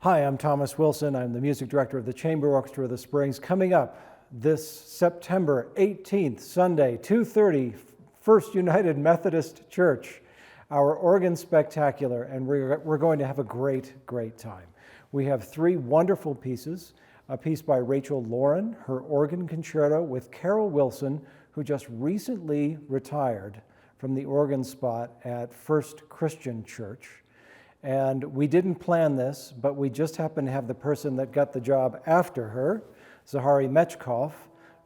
Hi, I'm Thomas Wilson. I'm the music director of the Chamber Orchestra of the Springs. Coming up this September 18th, Sunday, 2:30, First United Methodist Church, our organ spectacular, and we're going to have a great time. We have three wonderful pieces, a piece by Rachel Lauren, her organ concerto with Carol Wilson, who just recently retired from the organ spot at First Christian Church. And we didn't plan this, but we just happened to have the person that got the job after her, Zahari Mechkov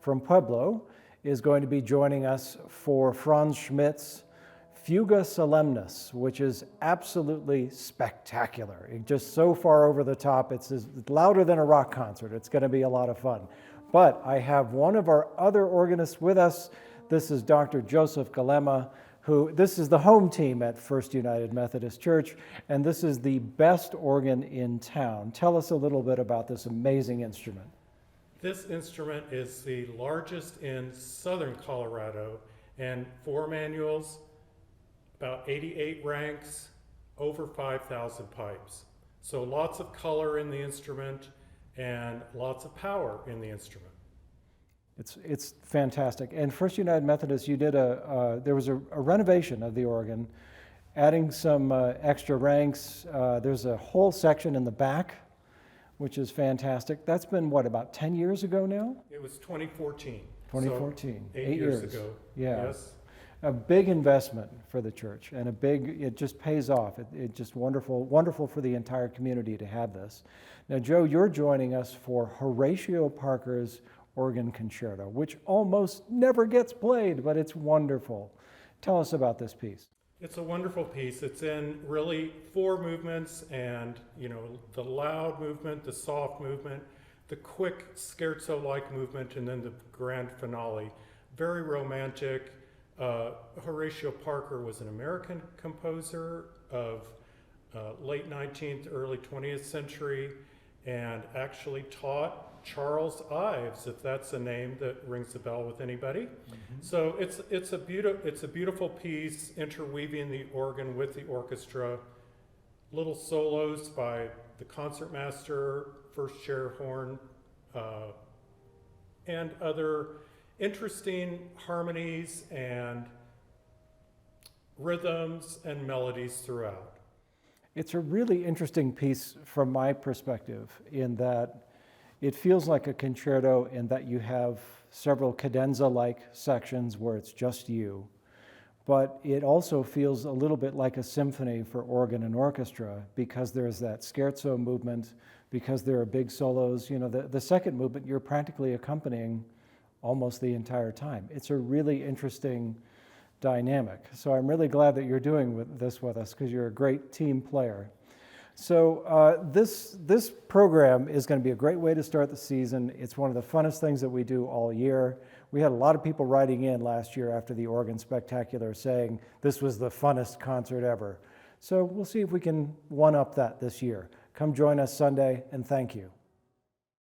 from Pueblo, is going to be joining us for Franz Schmidt's Fuga Solemnis, which is absolutely spectacular. It's just so far over the top, it's louder than a rock concert. It's going to be a lot of fun. But I have one of our other organists with us. This is Dr. Joseph Galema, this is the home team at First United Methodist Church, and this is the best organ in town. Tell us a little bit about this amazing instrument. This instrument is the largest in southern Colorado, and 4 manuals, about 88 ranks, over 5,000 pipes. So lots of color in the instrument and lots of power in the instrument. It's fantastic. And First United Methodist, you did there was a renovation of the organ, adding some extra ranks. There's a whole section in the back, which is fantastic. That's been, what, about 10 years ago now? It was 2014. 2014, so 8 years ago. Yeah. Yes. A big investment for the church, and it just pays off. It's just wonderful for the entire community to have this. Now, Joe, you're joining us for Horatio Parker's organ concerto, which almost never gets played, but it's wonderful. Tell us about this piece. It's a wonderful piece. It's in really 4 movements, and the loud movement, the soft movement, the quick scherzo-like movement, and then the grand finale. Very romantic. Horatio Parker was an American composer of late 19th, early 20th century, and actually taught Charles Ives, if that's a name that rings a bell with anybody. Mm-hmm. So it's a beautiful piece, interweaving the organ with the orchestra. Little solos by the concertmaster, first chair horn, and other interesting harmonies and rhythms and melodies throughout. It's a really interesting piece from my perspective, in that it feels like a concerto in that you have several cadenza-like sections where it's just you, but it also feels a little bit like a symphony for organ and orchestra, because there's that scherzo movement, because there are big solos. The second movement, you're practically accompanying almost the entire time. It's a really interesting dynamic. So I'm really glad that you're doing this with us, because you're a great team player. So this program is going to be a great way to start the season. It's one of the funnest things that we do all year. We had a lot of people writing in last year after the Organ Spectacular saying this was the funnest concert ever. So we'll see if we can one-up that this year. Come join us Sunday, and thank you.